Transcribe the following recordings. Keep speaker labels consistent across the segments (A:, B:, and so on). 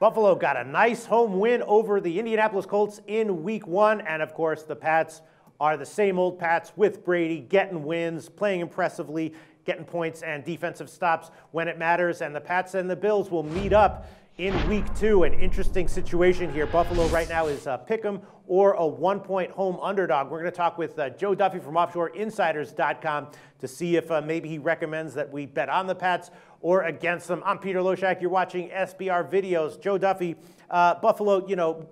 A: Buffalo got a nice home win over the Indianapolis Colts in Week 1, and of course the Pats are the same old Pats with Brady, getting wins, playing impressively, getting points and defensive stops when it matters, and the Pats and the Bills will meet up in Week 2. An interesting situation here. Buffalo right now is a pick'em or a 1-point home underdog. We're going to talk with Joe Duffy from OffshoreInsiders.com to see if maybe he recommends that we bet on the Pats or against them. I'm Peter Loshak. You're watching SBR Videos. Joe Duffy, Buffalo,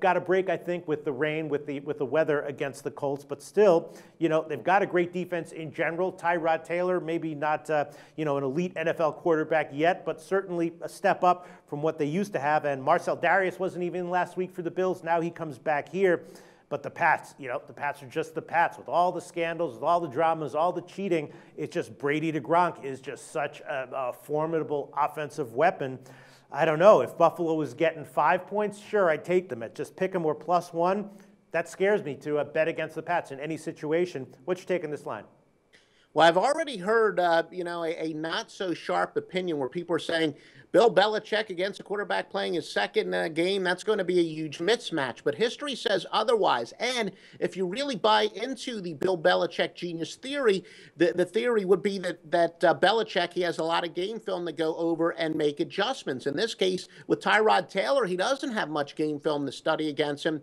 A: got a break, I think, with the rain, with the weather against the Colts, but still, they've got a great defense in general. Tyrod Taylor, maybe not, an elite NFL quarterback yet, but certainly a step up from what they used to have. And Marcel Darius wasn't even last week for the Bills. Now he comes back here. But the Pats, the Pats are just the Pats with all the scandals, with all the dramas, all the cheating. It's just Brady to Gronk is just such a formidable offensive weapon. I don't know. If Buffalo was getting 5 points, sure, I'd take them. At just pick them or +1, that scares me to bet against the Pats in any situation. What's your take on this line?
B: Well, I've already heard, a not-so-sharp opinion where people are saying Bill Belichick against a quarterback playing his second game, that's going to be a huge mismatch. But history says otherwise. And if you really buy into the Bill Belichick genius theory, the theory would be that Belichick, he has a lot of game film to go over and make adjustments. In this case, with Tyrod Taylor, he doesn't have much game film to study against him.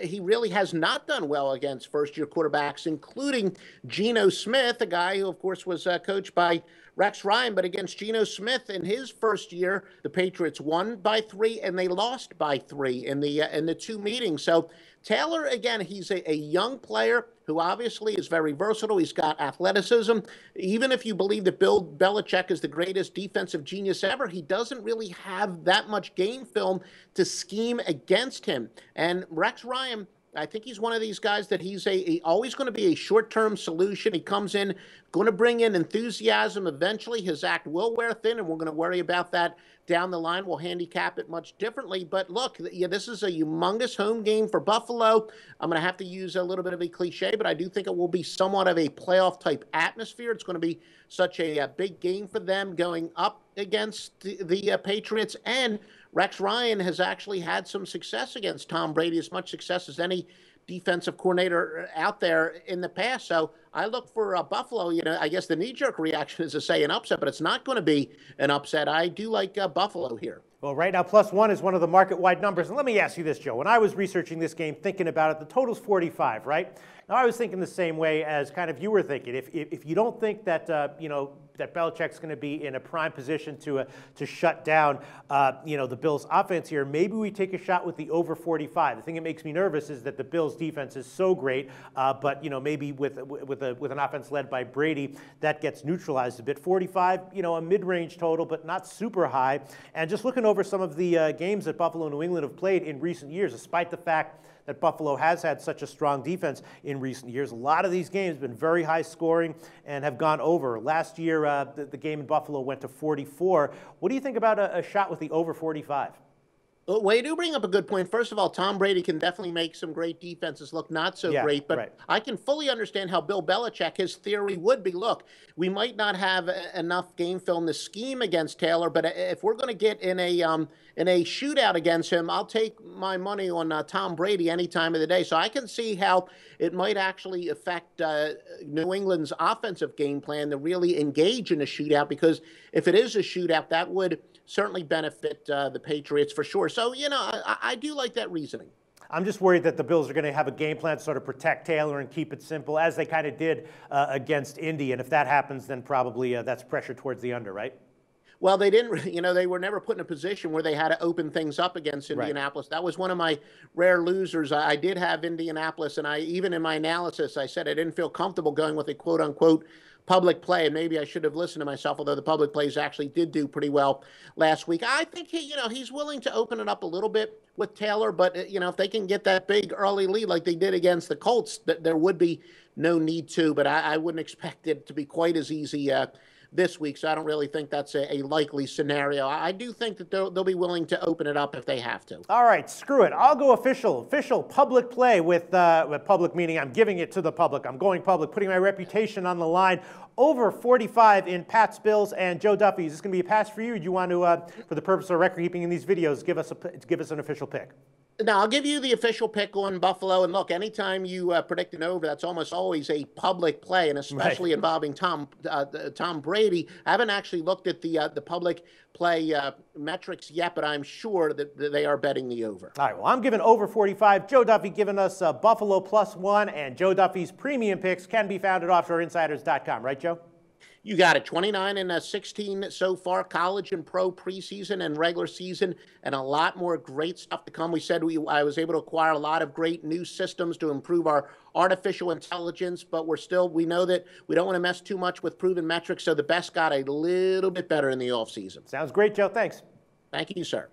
B: He really has not done well against first-year quarterbacks, including Geno Smith, a guy who, of course, was coached by Rex Ryan. But against Geno Smith in his first year, the Patriots won by 3 and they lost by 3 in the two meetings. So Taylor, again, he's a young player who obviously is very versatile. He's got athleticism. Even if you believe that Bill Belichick is the greatest defensive genius ever, he doesn't really have that much game film to scheme against him. And Rex Ryan, I think he's one of these guys that he's always going to be a short-term solution. He comes in, going to bring in enthusiasm. Eventually, his act will wear thin, and we're going to worry about that down the line. We'll handicap it much differently. But look, this is a humongous home game for Buffalo. I'm going to have to use a little bit of a cliche, but I do think it will be somewhat of a playoff-type atmosphere. It's going to be such a big game for them going up against the Patriots. And Rex Ryan has actually had some success against Tom Brady, as much success as any defensive coordinator out there in the past. So I look for Buffalo. I guess the knee-jerk reaction is to say an upset, but it's not going to be an upset. I do like Buffalo here.
A: Well, right now, +1 is one of the market-wide numbers. And let me ask you this, Joe. When I was researching this game, thinking about it, the total's 45, right? Now, I was thinking the same way as kind of you were thinking. If you don't think that, that Belichick's going to be in a prime position to shut down, the Bills' offense here, maybe we take a shot with the over 45. The thing that makes me nervous is that the Bills' defense is so great, but maybe with an offense led by Brady, that gets neutralized a bit. 45, a mid-range total, but not super high. And just looking over some of the games that Buffalo and New England have played in recent years, despite the fact that Buffalo has had such a strong defense in recent years. A lot of these games have been very high scoring and have gone over. Last year, the game in Buffalo went to 44. What do you think about a shot with the over 45?
B: Well, you do bring up a good point. First of all, Tom Brady can definitely make some great defenses look not so great, but right. I can fully understand how Bill Belichick, his theory would be, look, we might not have enough game film to scheme against Taylor, but if we're going to get in a shootout against him, I'll take my money on Tom Brady any time of the day. So I can see how it might actually affect New England's offensive game plan to really engage in a shootout, because if it is a shootout, that would certainly benefit the Patriots for sure. So, I do like that reasoning.
A: I'm just worried that the Bills are going to have a game plan to sort of protect Taylor and keep it simple, as they kind of did against Indy. And if that happens, then probably that's pressure towards the under, right?
B: Well, they didn't, they were never put in a position where they had to open things up against Indianapolis. Right. That was one of my rare losers. I did have Indianapolis, and even in my analysis, I said I didn't feel comfortable going with a quote-unquote public play, and maybe I should have listened to myself, although the public plays actually did do pretty well last week. I think he's willing to open it up a little bit with Taylor, but if they can get that big early lead like they did against the Colts, there would be no need to, but I wouldn't expect it to be quite as easy this week, so I don't really think that's a likely scenario. I do think that they'll be willing to open it up if they have to.
A: All right, screw it. I'll go official public play with public meaning I'm giving it to the public. I'm going public, putting my reputation on the line. Over 45 in Pats, Bills, and Joe Duffy. Is this going to be a pass for you? Or do you want to, for the purpose of record keeping in these videos, give us an official pick?
B: Now, I'll give you the official pick on Buffalo. And look, anytime you predict an over, that's almost always a public play, and especially involving Tom Brady. I haven't actually looked at the public play metrics yet, but I'm sure that they are betting the over.
A: All right, well, I'm giving over 45. Joe Duffy giving us Buffalo +1, and Joe Duffy's premium picks can be found at offshoreinsiders.com. Right, Joe?
B: You got it. 29 and 16 so far, college and pro preseason and regular season, and a lot more great stuff to come. We said I was able to acquire a lot of great new systems to improve our artificial intelligence, but we know that we don't want to mess too much with proven metrics, so the best got a little bit better in the offseason.
A: Sounds great, Joe. Thanks.
B: Thank you, sir.